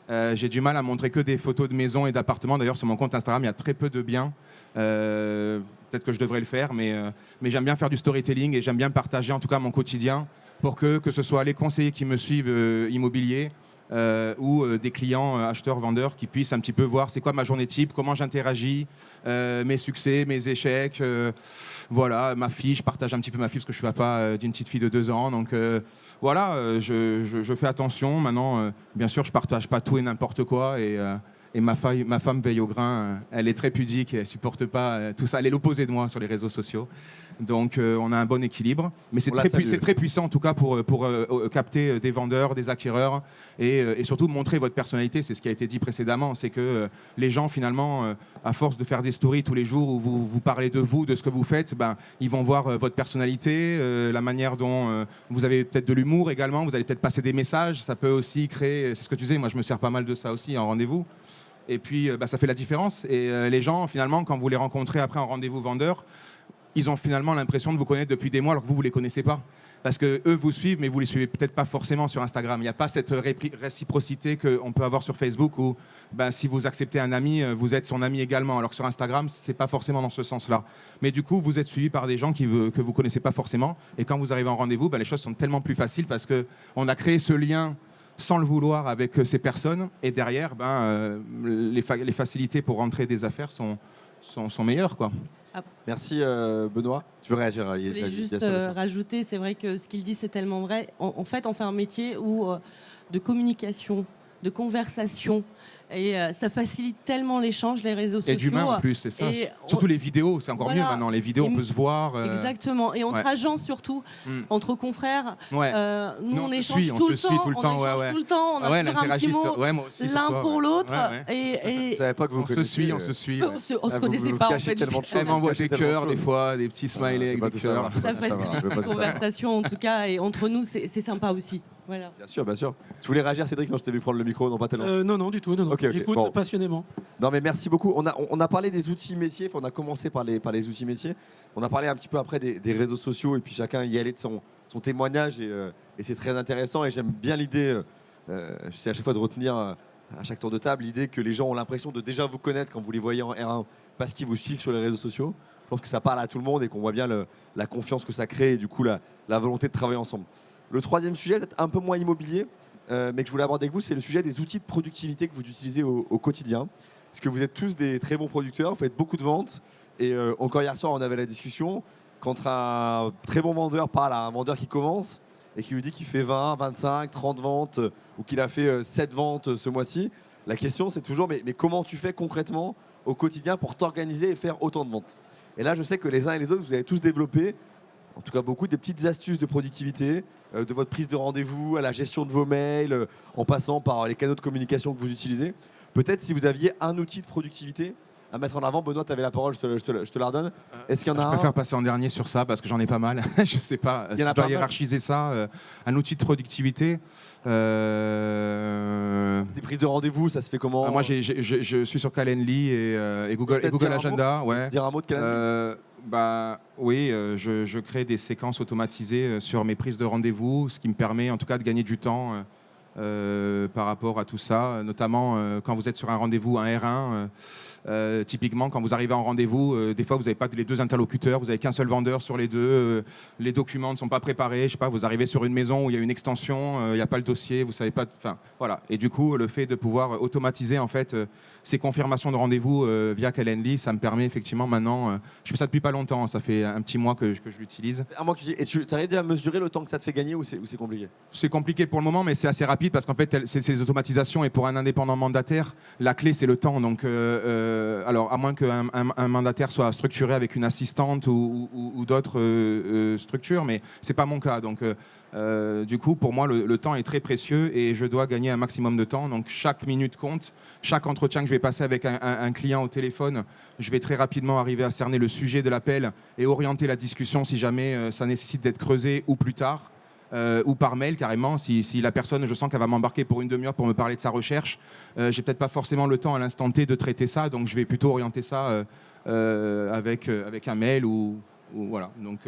J'ai du mal à montrer que des photos de maisons et d'appartements. D'ailleurs, sur mon compte Instagram, il y a très peu de biens. Peut-être que je devrais le faire, mais j'aime bien faire du storytelling et j'aime bien partager en tout cas mon quotidien pour que ce soit les conseillers qui me suivent immobiliers, ou des clients acheteurs, vendeurs qui puissent un petit peu voir c'est quoi ma journée type, comment j'interagis, mes succès, mes échecs, voilà, ma fille, je partage un petit peu ma fille parce que je suis papa d'une petite fille de 2 ans, donc voilà, je fais attention. Maintenant, bien sûr, je partage pas tout et n'importe quoi et ma femme veille au grain, elle est très pudique, elle supporte pas tout ça, elle est l'opposé de moi sur les réseaux sociaux. Donc on a un bon équilibre, mais c'est très puissant en tout cas pour capter des vendeurs, des acquéreurs et surtout montrer votre personnalité. C'est ce qui a été dit précédemment, c'est que les gens finalement, à force de faire des stories tous les jours où vous parlez de vous, de ce que vous faites, ils vont voir votre personnalité, la manière dont vous avez peut-être de l'humour également, vous allez peut-être passer des messages, ça peut aussi créer, c'est ce que tu disais, moi je me sers pas mal de ça aussi en rendez-vous. Et puis ça fait la différence et les gens finalement quand vous les rencontrez après en rendez-vous vendeur, ils ont finalement l'impression de vous connaître depuis des mois alors que vous ne les connaissez pas. Parce qu'eux vous suivent, mais vous ne les suivez peut-être pas forcément sur Instagram. Il n'y a pas cette réciprocité qu'on peut avoir sur Facebook où si vous acceptez un ami, vous êtes son ami également. Alors que sur Instagram, ce n'est pas forcément dans ce sens-là. Mais du coup, vous êtes suivi par des gens que vous ne connaissez pas forcément. Et quand vous arrivez en rendez-vous, les choses sont tellement plus faciles parce qu'on a créé ce lien sans le vouloir avec ces personnes. Et derrière, les facilités pour rentrer des affaires sont meilleures, quoi. Merci Benoît. Tu veux réagir? Je voulais juste rajouter, c'est vrai que ce qu'il dit c'est tellement vrai. En fait, on fait un métier de communication, de conversation. Et ça facilite tellement l'échange, les réseaux sociaux. Et d'humain en plus, c'est ça. Et Surtout les vidéos, c'est encore mieux maintenant. Les vidéos, on peut se voir. Exactement. Et entre agents surtout, entre confrères. Ouais. Nous, on on se échange suit, tout on le se suit temps. tout le On temps. échange tout le temps. On a toujours un petit mot moi aussi, sur l'un toi, pour l'autre. Ouais. Je savais pas que vous On se suit, on se suit. On se vous connaissait vous pas en cachez fait. tellement de choses. Elle m'envoie Cachez des tellement de cœurs, des choses. fois, des petits smileys avec des cœurs. Ça facilite la conversation en tout cas. Et entre nous, c'est sympa aussi. Voilà. Bien sûr, bien sûr. Tu voulais réagir, Cédric? Non, je t'ai vu prendre le micro, non pas tellement. Non, du tout. Non. Ok, J'écoute bon. passionnément. Non, mais merci beaucoup. On a parlé des outils métiers, on a commencé par les outils métiers. On a parlé un petit peu après des réseaux sociaux et puis chacun y allait de son témoignage et c'est très intéressant et j'aime bien l'idée, j'essaie à chaque fois de retenir à chaque tour de table l'idée que les gens ont l'impression de déjà vous connaître quand vous les voyez en R1 parce qu'ils vous suivent sur les réseaux sociaux. Je pense que ça parle à tout le monde et qu'on voit bien la confiance que ça crée et du coup la volonté de travailler ensemble. Le troisième sujet, peut-être un peu moins immobilier, mais que je voulais aborder avec vous, c'est le sujet des outils de productivité que vous utilisez au quotidien. Parce que vous êtes tous des très bons producteurs, vous faites beaucoup de ventes. Et encore hier soir, on avait la discussion. Quand un très bon vendeur parle à un vendeur qui commence et qui lui dit qu'il fait 20, 25, 30 ventes ou qu'il a fait 7 ventes ce mois-ci, la question c'est toujours mais comment tu fais concrètement au quotidien pour t'organiser et faire autant de ventes? Et là, je sais que les uns et les autres, vous avez tous développé, en tout cas beaucoup, des petites astuces de productivité, de votre prise de rendez-vous à la gestion de vos mails, en passant par les canaux de communication que vous utilisez. Peut-être si vous aviez un outil de productivité à mettre en avant. Benoît, tu avais la parole, je te la redonne. Est-ce qu'il y en a Je préfère passer en dernier sur ça parce que j'en ai pas mal. Je sais pas. Il y en a Si je pas dois mal. hiérarchiser ça, un outil de productivité. Des prises de rendez-vous, ça se fait comment? Moi, je suis sur Calendly et Google Peut-être dire un Agenda. Ouais. Dire un mot de Calendly. Oui, je crée des séquences automatisées sur mes prises de rendez-vous, ce qui me permet en tout cas de gagner du temps par rapport à tout ça, notamment quand vous êtes sur un rendez-vous, un R1. Typiquement, quand vous arrivez en rendez-vous, des fois vous n'avez pas les deux interlocuteurs, vous n'avez qu'un seul vendeur sur les deux, les documents ne sont pas préparés, je sais pas, vous arrivez sur une maison où il y a une extension, il n'y a pas le dossier, vous savez pas, enfin voilà. Et du coup, le fait de pouvoir automatiser en fait ces confirmations de rendez-vous via Calendly, ça me permet effectivement maintenant, je fais ça depuis pas longtemps, ça fait un petit mois que je l'utilise. Et tu arrives à mesurer le temps que ça te fait gagner ou c'est compliqué? C'est compliqué pour le moment, mais c'est assez rapide parce qu'en fait, c'est les automatisations et pour un indépendant mandataire, la clé c'est le temps. Donc, alors à moins qu'un mandataire soit structuré avec une assistante ou d'autres structures, mais c'est pas mon cas. Donc, du coup, pour moi, le temps est très précieux et je dois gagner un maximum de temps. Donc, chaque minute compte. Chaque entretien que je vais passer avec un client au téléphone, je vais très rapidement arriver à cerner le sujet de l'appel et orienter la discussion si jamais ça nécessite d'être creusé ou plus tard. Ou par mail carrément, si la personne, je sens qu'elle va m'embarquer pour une demi-heure pour me parler de sa recherche, j'ai peut-être pas forcément le temps à l'instant T de traiter ça, donc je vais plutôt orienter ça avec un mail ou voilà. Donc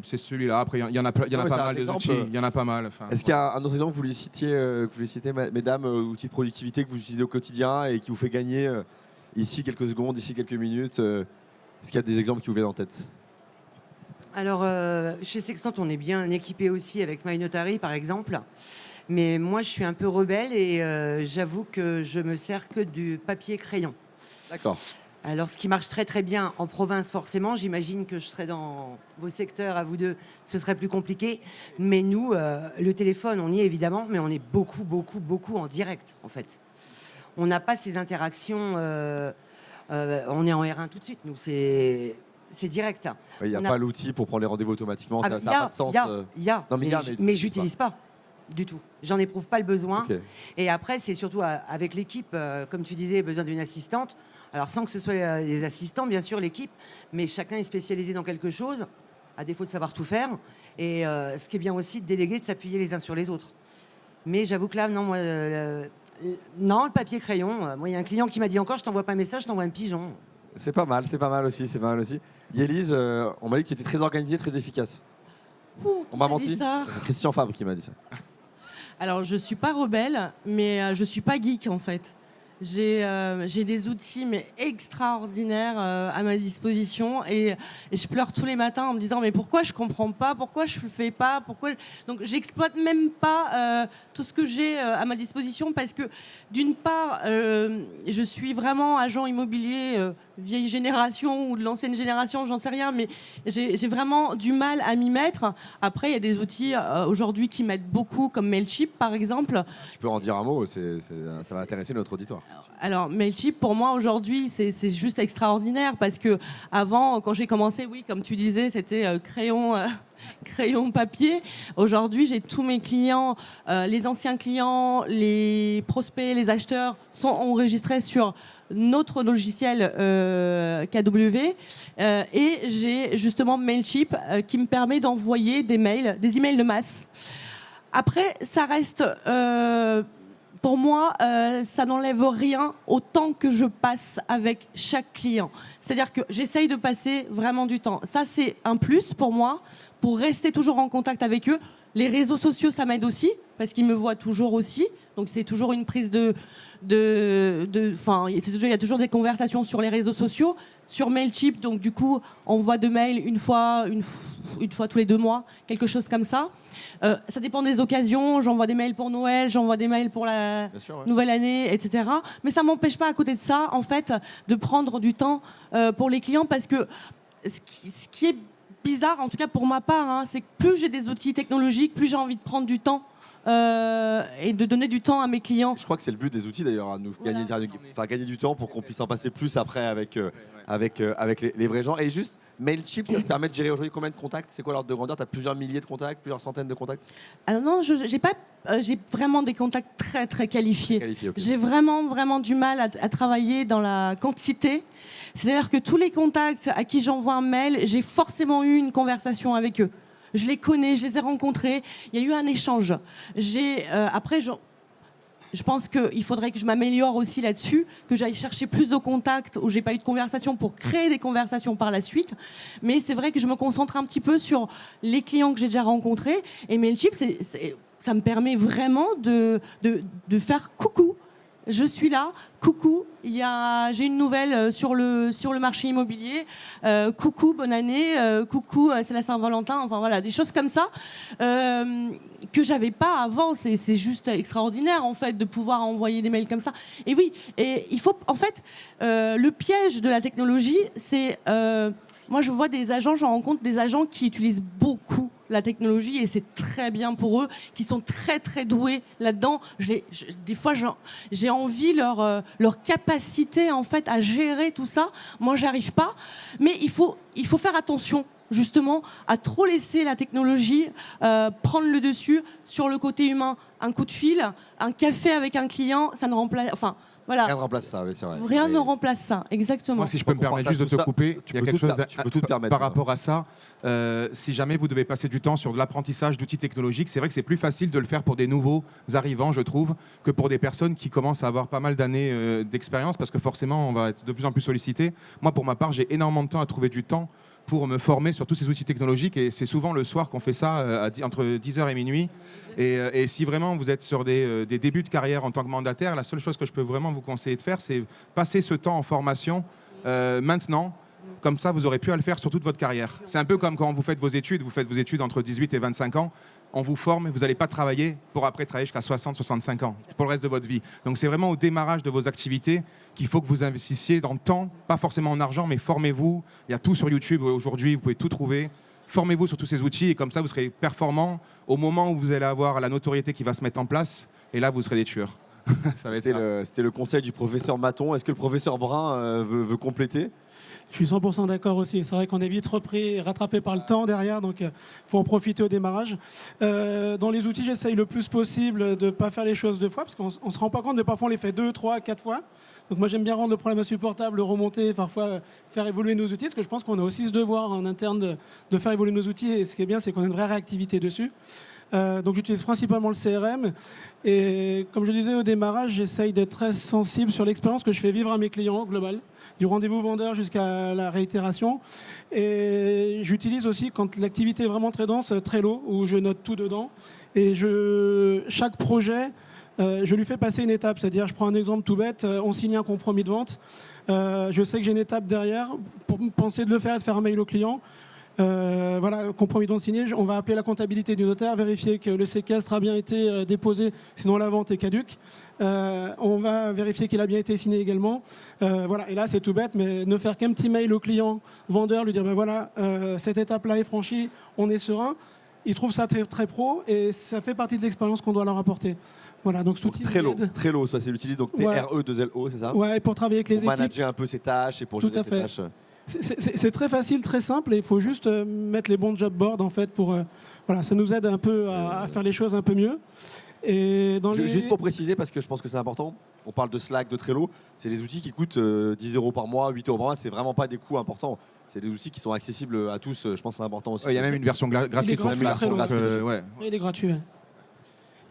c'est celui-là. Après il y en a pas mal des outils, il y en a pas mal. Enfin, Est-ce qu'il y a un autre exemple que vous voulez citer, mesdames, outil de productivité que vous utilisez au quotidien et qui vous fait gagner ici quelques secondes, ici quelques minutes? Est-ce qu'il y a des exemples qui vous viennent en tête? Alors, chez Sextant, on est bien équipé aussi avec MyNotary, par exemple. Mais moi, je suis un peu rebelle et j'avoue que je me sers que du papier crayon. D'accord. Alors, ce qui marche très très bien en province, forcément, j'imagine que je serais dans vos secteurs, à vous deux, ce serait plus compliqué. Mais nous, le téléphone, on y est évidemment, mais on est beaucoup en direct, en fait. On n'a pas ces interactions, on est en R1 tout de suite, nous, c'est direct. Il n'y a pas l'outil pour prendre les rendez-vous automatiquement, ça n'a pas de sens. Il y a, Non, mais j'utilise pas du tout. J'en éprouve pas le besoin. Okay. Et après, c'est surtout avec l'équipe, comme tu disais, besoin d'une assistante. Alors sans que ce soit les assistants, bien sûr, l'équipe, mais chacun est spécialisé dans quelque chose, à défaut de savoir tout faire. Et ce qui est bien aussi, de déléguer, de s'appuyer les uns sur les autres. Mais j'avoue que là, non, moi, non, le papier crayon. Moi, il y a un client qui m'a dit encore, je t'envoie pas un message, je t'envoie un pigeon. C'est pas mal aussi. Yélise, on m'a dit que tu étais très organisée, très efficace. On m'a menti. C'est Christian Fabre qui m'a dit ça. Alors, je suis pas rebelle, mais je suis pas geek en fait. J'ai des outils mais extraordinaires à ma disposition et je pleure tous les matins en me disant mais pourquoi je comprends pas, pourquoi je le fais pas, donc j'exploite même pas tout ce que j'ai à ma disposition parce que d'une part je suis vraiment agent immobilier vieille génération ou de l'ancienne génération, j'en sais rien, mais j'ai vraiment du mal à m'y mettre. Après, il y a des outils aujourd'hui qui m'aident beaucoup, comme Mailchimp par exemple. Tu peux en dire un mot, ça va intéresser notre auditoire. Alors Mailchimp, pour moi aujourd'hui, c'est juste extraordinaire parce que avant, quand j'ai commencé, oui, comme tu disais, c'était crayon papier. Aujourd'hui, j'ai tous mes clients, les anciens clients, les prospects, les acheteurs sont enregistrés sur notre logiciel KW et j'ai justement Mailchimp qui me permet d'envoyer des emails de masse. Après, ça reste pour moi, ça n'enlève rien au temps que je passe avec chaque client. C'est-à-dire que j'essaye de passer vraiment du temps. Ça, c'est un plus pour moi, pour rester toujours en contact avec eux. Les réseaux sociaux, ça m'aide aussi, parce qu'ils me voient toujours aussi. Donc, c'est toujours une prise il y a toujours des conversations sur les réseaux sociaux. Sur Mailchimp, donc du coup, on envoie de mails une fois tous les 2 mois, quelque chose comme ça. Ça dépend des occasions. J'envoie des mails pour Noël, j'envoie des mails pour la nouvelle année, etc. Mais ça m'empêche pas, à côté de ça, en fait, de prendre du temps pour les clients, parce que ce qui est bizarre, en tout cas pour ma part, hein, c'est que plus j'ai des outils technologiques, plus j'ai envie de prendre du temps. Et de donner du temps à mes clients. Je crois que c'est le but des outils d'ailleurs, à nous faire gagner du temps pour qu'on puisse en passer plus après avec les vrais gens. Et juste, Mailchimp, ça te permet de gérer aujourd'hui combien de contacts? C'est quoi l'ordre de grandeur? Tu as plusieurs milliers de contacts, plusieurs centaines de contacts? Alors non, j'ai vraiment des contacts très très qualifiés. Okay. J'ai vraiment du mal à travailler dans la quantité. C'est-à-dire que tous les contacts à qui j'envoie un mail, j'ai forcément eu une conversation avec eux. Je les connais, je les ai rencontrés, il y a eu un échange. Après, je pense qu'il faudrait que je m'améliore aussi là-dessus, que j'aille chercher plus de contacts où j'ai pas eu de conversation pour créer des conversations par la suite. Mais c'est vrai que je me concentre un petit peu sur les clients que j'ai déjà rencontrés. Et Mailchimp, ça me permet vraiment de faire coucou. Je suis là, coucou, j'ai une nouvelle sur le marché immobilier, coucou, bonne année, coucou, c'est la Saint-Valentin, enfin voilà, des choses comme ça que j'avais pas avant. C'est juste extraordinaire en fait de pouvoir envoyer des mails comme ça. Et oui, et il faut en fait le piège de la technologie, c'est moi je vois j'en rencontre des agents qui utilisent beaucoup la technologie et c'est très bien pour eux, qui sont très très doués là-dedans. Des fois j'ai envie leur capacité en fait à gérer tout ça. Moi j'arrive pas, mais il faut faire attention justement à trop laisser la technologie prendre le dessus sur le côté humain. Un coup de fil, un café avec un client, ça ne remplace, enfin voilà. Rien ne remplace ça, oui, c'est vrai. Rien ne remplace ça, exactement. Moi, si je peux me permettre juste de te couper, il y a quelque chose par rapport à ça. Si jamais vous devez passer du temps sur de l'apprentissage d'outils technologiques, c'est vrai que c'est plus facile de le faire pour des nouveaux arrivants, je trouve, que pour des personnes qui commencent à avoir pas mal d'années d'expérience, parce que forcément, on va être de plus en plus sollicité. Moi, pour ma part, j'ai énormément de temps à trouver du temps pour me former sur tous ces outils technologiques, et c'est souvent le soir qu'on fait ça entre 10h et minuit. Et si vraiment vous êtes sur des débuts de carrière en tant que mandataire, la seule chose que je peux vraiment vous conseiller de faire, c'est passer ce temps en formation maintenant. Comme ça, vous aurez pu à le faire sur toute votre carrière. C'est un peu comme quand vous faites vos études entre 18 et 25 ans, on vous forme et vous n'allez pas travailler pour après travailler jusqu'à 60, 65 ans, pour le reste de votre vie. Donc c'est vraiment au démarrage de vos activités qu'il faut que vous investissiez dans le temps, pas forcément en argent, mais formez-vous. Il y a tout sur YouTube aujourd'hui, vous pouvez tout trouver. Formez-vous sur tous ces outils et comme ça, vous serez performant au moment où vous allez avoir la notoriété qui va se mettre en place. Et là, vous serez des tueurs. C'était le conseil du professeur Maton. Est-ce que le professeur Brun veut compléter? Je suis 100% d'accord aussi. C'est vrai qu'on est vite rattrapé par le temps derrière, donc il faut en profiter au démarrage. Dans les outils, j'essaye le plus possible de ne pas faire les choses 2 fois, parce qu'on ne se rend pas compte, mais parfois on les fait 2, 3, 4 fois. Donc moi j'aime bien rendre le problème insupportable, le remonter, parfois faire évoluer nos outils, parce que je pense qu'on a aussi ce devoir en interne de faire évoluer nos outils, et ce qui est bien, c'est qu'on a une vraie réactivité dessus. Donc j'utilise principalement le CRM, et comme je disais au démarrage, j'essaye d'être très sensible sur l'expérience que je fais vivre à mes clients au global, du rendez-vous vendeur jusqu'à la réitération. Et j'utilise aussi, quand l'activité est vraiment très dense, Trello, où je note tout dedans. Et chaque projet, je lui fais passer une étape. C'est-à-dire, je prends un exemple tout bête, on signe un compromis de vente. Je sais que j'ai une étape derrière pour penser de le faire et de faire un mail au client. Voilà, compromis donc signé. On va appeler la comptabilité du notaire, vérifier que le séquestre a bien été déposé, sinon la vente est caduque. On va vérifier qu'il a bien été signé également. Voilà, et là c'est tout bête, mais ne faire qu'un petit mail au client vendeur, lui dire ben voilà, cette étape-là est franchie, on est serein. Ils trouvent ça très, très pro et ça fait partie de l'expérience qu'on doit leur apporter. Voilà, donc cet outil Trello, ça c'est l'utilise, donc Ouais. T-R-E-2-L-O, c'est ça? Ouais, pour travailler avec les Pour équipes. manager un peu ses tâches et pour Tout gérer à ses fait. tâches. C'est très facile, très simple et il faut juste mettre les bons job boards en fait pour voilà, ça nous aide un peu à faire les choses un peu mieux. Et dans les... Juste pour préciser, parce que je pense que c'est important, on parle de Slack, de Trello, c'est des outils qui coûtent 10 euros par mois, 8 euros par mois, c'est vraiment pas des coûts importants. C'est des outils qui sont accessibles à tous, je pense que c'est important aussi. Il y a même une version gratuite. gratuit, Slack, Trello. donc, ouais. Il est gratuit. Ouais.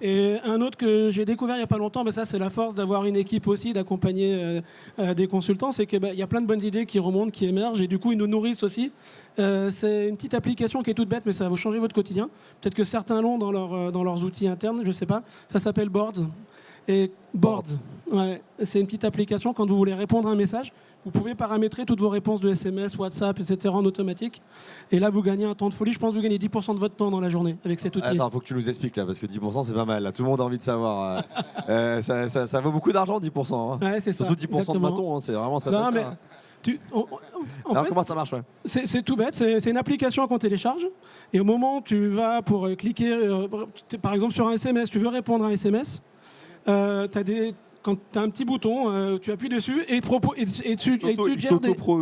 Et un autre que j'ai découvert il n'y a pas longtemps, mais ça c'est la force d'avoir une équipe aussi, d'accompagner des consultants, c'est qu'il y a plein de bonnes idées qui remontent, qui émergent et du coup ils nous nourrissent aussi. C'est une petite application qui est toute bête mais ça va vous changer votre quotidien. Peut-être que certains l'ont dans leurs outils internes, je ne sais pas. Ça s'appelle Boards. Et Boards, ouais, c'est une petite application quand vous voulez répondre à un message. Vous pouvez paramétrer toutes vos réponses de SMS, WhatsApp, etc. en automatique. Et là, vous gagnez un temps de folie. Je pense que vous gagnez 10% de votre temps dans la journée avec cet outil. Attends, faut que tu nous expliques là, parce que 10% c'est pas mal. Là. Tout le monde a envie de savoir. Ça vaut beaucoup d'argent, 10%. Hein. Ouais, c'est ça. Surtout 10% exactement. de bâton, hein, c'est vraiment très Non, très mais cher, hein. en Alors fait, comment ça marche c'est tout bête. C'est une application qu'on télécharge. Et au moment où tu vas pour cliquer, par exemple sur un SMS, tu veux répondre à un SMS, quand tu as un petit bouton, tu appuies dessus et il te suggère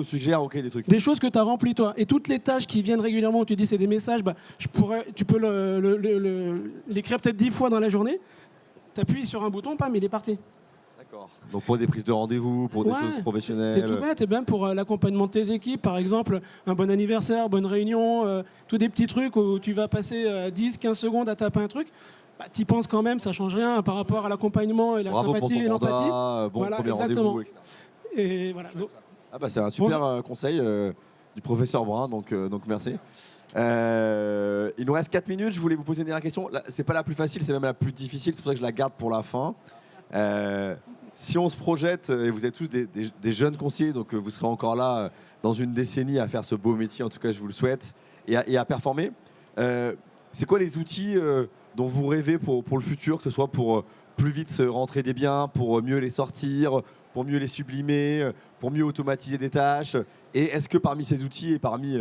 suggère ok, des trucs. des choses que tu as remplies toi. Et toutes les tâches qui viennent régulièrement où tu dis c'est des messages, bah, tu peux l'écrire peut-être 10 fois dans la journée. Tu appuies sur un bouton, pam, il est parti. D'accord. Donc pour des prises de rendez-vous, pour des Ouais, choses professionnelles. C'est tout bête. Et bien pour l'accompagnement de tes équipes, par exemple, un bon anniversaire, bonne réunion, tous des petits trucs où tu vas passer 10-15 secondes à taper un truc. Bah, t'y penses quand même, ça change rien par rapport à l'accompagnement et la Bravo pour sympathie ton et l'empathie. mandat, bon Voilà, premier exactement. rendez-vous, etc. Et voilà. Donc, Ah bah c'est un super conseil du professeur Brun, donc merci. Il nous reste 4 minutes, je voulais vous poser une dernière question. Là, c'est pas la plus facile, c'est même la plus difficile, c'est pour ça que je la garde pour la fin. Si on se projette, et vous êtes tous des jeunes conseillers, donc vous serez encore là dans une décennie à faire ce beau métier, en tout cas je vous le souhaite, et à performer. C'est quoi les outils dont vous rêvez pour le futur, que ce soit pour plus vite rentrer des biens, pour mieux les sortir, pour mieux les sublimer, pour mieux automatiser des tâches? Et est-ce que parmi ces outils et parmi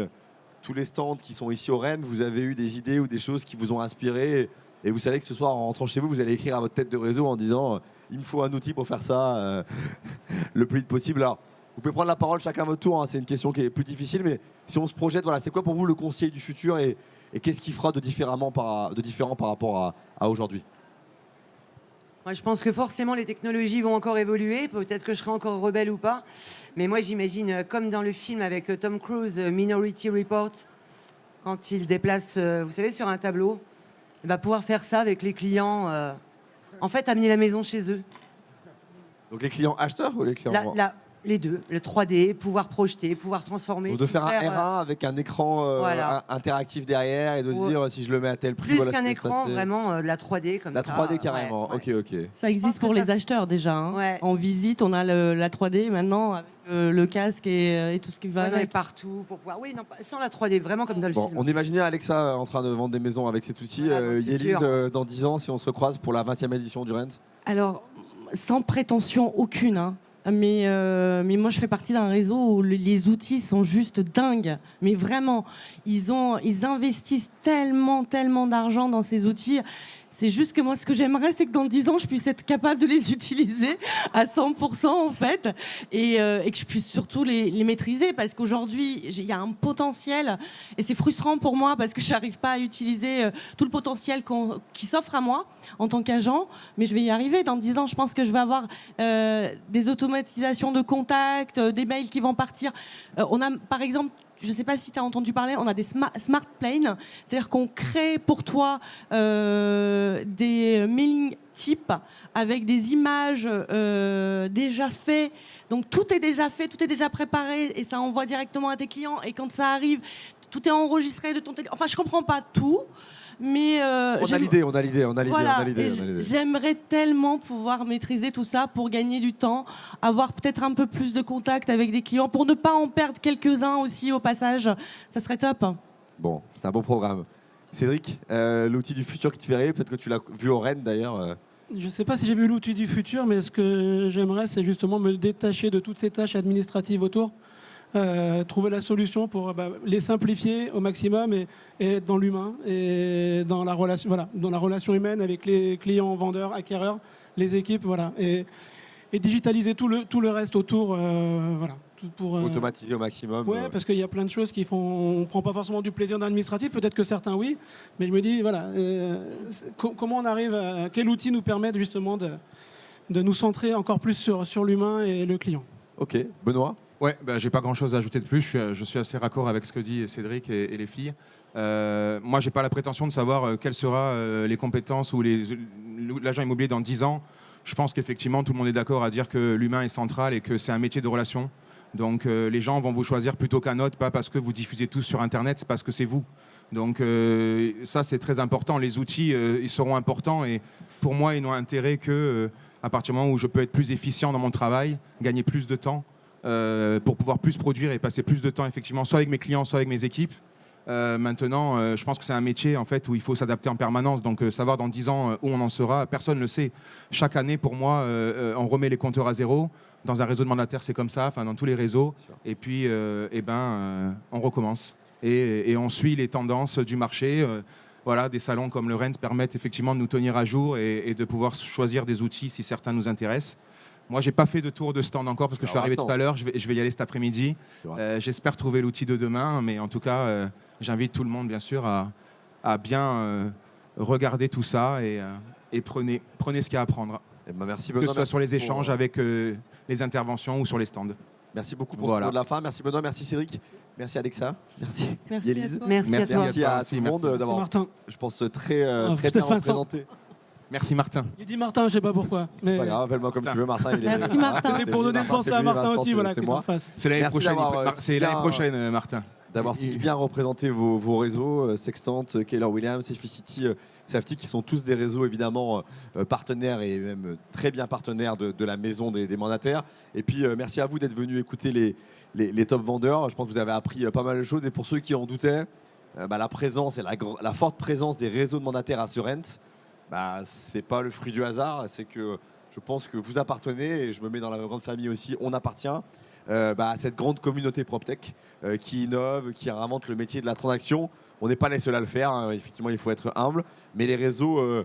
tous les stands qui sont ici au Rennes, vous avez eu des idées ou des choses qui vous ont inspiré et vous savez que ce soir en rentrant chez vous, vous allez écrire à votre tête de réseau en disant il me faut un outil pour faire ça le plus vite possible. Alors, vous pouvez prendre la parole chacun à votre tour, hein, c'est une question qui est plus difficile, mais si on se projette, voilà, c'est quoi pour vous le conseiller du futur et qu'est-ce qui fera de différent par rapport à aujourd'hui? Moi, je pense que forcément, les technologies vont encore évoluer. Peut-être que je serai encore rebelle ou pas. Mais moi, j'imagine, comme dans le film avec Tom Cruise, Minority Report, quand il déplace, vous savez, sur un tableau, il va pouvoir faire ça avec les clients. En fait, amener la maison chez eux. Donc les clients acheteurs ou les clients... Les deux, le 3D, pouvoir projeter, pouvoir transformer. Donc de faire un R1 avec un écran voilà. interactif derrière et de se dire si je le mets à tel prix... Plus voilà qu'un ce qui va se écran, passer. vraiment de la 3D comme La ça. 3D carrément, Ouais. ok. Ça existe pour les acheteurs déjà. Hein. Ouais. En visite, on a la 3D maintenant avec le casque et tout ce qui va Ouais, non, et avec. partout pour pouvoir. Oui, non, sans la 3D, vraiment comme dans le Bon, film. on imaginait Alexa en train de vendre des maisons avec cet outil. Voilà, dans le Yélise, futur. dans 10 ans, si on se recroise pour la 20e édition du Rennes? Alors, sans prétention aucune, hein, mais moi je fais partie d'un réseau où les outils sont juste dingues. Mais vraiment, ils investissent tellement d'argent dans ces outils. C'est juste que moi, ce que j'aimerais, c'est que dans 10 ans, je puisse être capable de les utiliser à 100% en fait, et que je puisse surtout les maîtriser, parce qu'aujourd'hui, il y a un potentiel, et c'est frustrant pour moi parce que je n'arrive pas à utiliser tout le potentiel qui s'offre à moi en tant qu'agent, mais je vais y arriver. Dans 10 ans, je pense que je vais avoir des automatisations de contacts, des mails qui vont partir. On a, par exemple, je ne sais pas si tu as entendu parler, on a des smart planes, c'est-à-dire qu'on crée pour toi des mailing types avec des images déjà faites. Donc tout est déjà fait, tout est déjà préparé et ça envoie directement à tes clients. Et quand ça arrive, tout est enregistré de ton téléphone. Enfin, je ne comprends pas tout, mais... On a l'idée. J'aimerais tellement pouvoir maîtriser tout ça pour gagner du temps, avoir peut-être un peu plus de contact avec des clients, pour ne pas en perdre quelques-uns aussi au passage. Ça serait top. Bon, c'est un beau programme. Cédric, l'outil du futur qui te ferait, peut-être que tu l'as vu au Rennes d'ailleurs. Je ne sais pas si j'ai vu l'outil du futur, mais ce que j'aimerais, c'est justement me détacher de toutes ces tâches administratives autour, trouver la solution pour les simplifier au maximum et être dans l'humain et dans la relation, voilà, dans la relation humaine avec les clients, vendeurs, acquéreurs, les équipes, voilà, et digitaliser tout le reste autour, voilà. Pour Automatiser au maximum. Ouais, parce qu'il y a plein de choses qui font. On ne prend pas forcément du plaisir dans l'administratif, peut-être que certains oui, mais je me dis, voilà, comment on arrive à. Quel outil nous permet justement de nous centrer encore plus sur l'humain et le client. Ok, Benoît. Ouais, j'ai pas grand-chose à ajouter de plus. Je suis assez raccord avec ce que dit Cédric et les filles. Moi, j'ai pas la prétention de savoir quelles seront les compétences ou l'agent immobilier dans 10 ans. Je pense qu'effectivement, tout le monde est d'accord à dire que l'humain est central et que c'est un métier de relation. Donc, les gens vont vous choisir plutôt qu'un autre, pas parce que vous diffusez tous sur Internet, c'est parce que c'est vous. Donc, ça, c'est très important. Les outils, ils seront importants et pour moi, ils n'ont intérêt que à partir du moment où je peux être plus efficient dans mon travail, gagner plus de temps pour pouvoir plus produire et passer plus de temps, effectivement, soit avec mes clients, soit avec mes équipes. Maintenant, je pense que c'est un métier en fait où il faut s'adapter en permanence. Donc, savoir dans 10 ans où on en sera, personne ne le sait. Chaque année, pour moi, on remet les compteurs à zéro. Dans un réseau de mandataires, c'est comme ça, enfin dans tous les réseaux. Et puis, on recommence. Et on suit les tendances du marché. Voilà, des salons comme le Rennes permettent effectivement de nous tenir à jour et de pouvoir choisir des outils si certains nous intéressent. Moi, j'ai pas fait de tour de stand encore parce que je suis arrivé tout à l'heure. Je vais y aller cet après-midi. J'espère trouver l'outil de demain, mais en tout cas, j'invite tout le monde, bien sûr, à bien regarder tout ça et prenez ce qu'il y a à prendre. Eh ben, merci Que Benoît. ce soit sur les échanges avec les interventions ou sur les stands. Merci beaucoup pour ce mot de la fin. Merci Benoît, merci Cédric, merci Alexa, merci Élise. Merci à toi. Merci à tout le monde d'avoir, Martin. je pense, très C'était bien Vincent. représenté. Merci Martin. Il dit Martin, je sais pas pourquoi. Mais C'est pas grave, appelle-moi comme tu veux, Martin. Il est Merci, Martin. c'était pour donner une pensée à Martin aussi, voilà, c'est qui est en moi. face. C'est l'année Merci prochaine, d'avoir, c'est l'année prochaine, Martin. D'avoir si bien représenté vos réseaux, Sextante, Keller Williams, Efficity, Safety, qui sont tous des réseaux évidemment partenaires et même très bien partenaires de la maison des mandataires. Et puis merci à vous d'être venus écouter les top vendeurs. Je pense que vous avez appris pas mal de choses. Et pour ceux qui en doutaient, la présence et la forte présence des réseaux de mandataires à Sorrent, c'est pas le fruit du hasard. C'est que je pense que vous appartenez, et je me mets dans la grande famille aussi, on appartient à cette grande communauté PropTech qui innove, qui réinvente le métier de la transaction. On n'est pas les seuls à le faire, hein. Effectivement, il faut être humble, mais les réseaux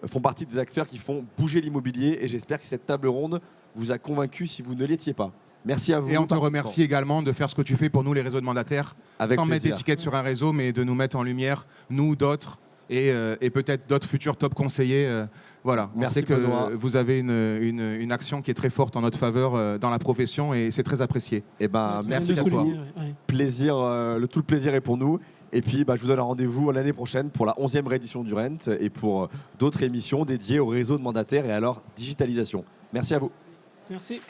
font partie des acteurs qui font bouger l'immobilier, et j'espère que cette table ronde vous a convaincu si vous ne l'étiez pas. Merci à vous. Et on te remercie également de faire ce que tu fais pour nous, les réseaux de mandataires, Avec sans mettre plaisir. d'étiquette sur un réseau, mais de nous mettre en lumière, nous, d'autres, et peut-être d'autres futurs top conseillers. Voilà, on Merci, sait que Benoît. vous avez une action qui est très forte en notre faveur dans la profession, et c'est très apprécié. Eh ben, Tu merci viens à de toi. souligner, ouais. Plaisir, tout le plaisir est pour nous. Et puis, je vous donne un rendez-vous l'année prochaine pour la 11e réédition du Rent et pour d'autres émissions dédiées au réseau de mandataires et à leur digitalisation. Merci à vous. Merci.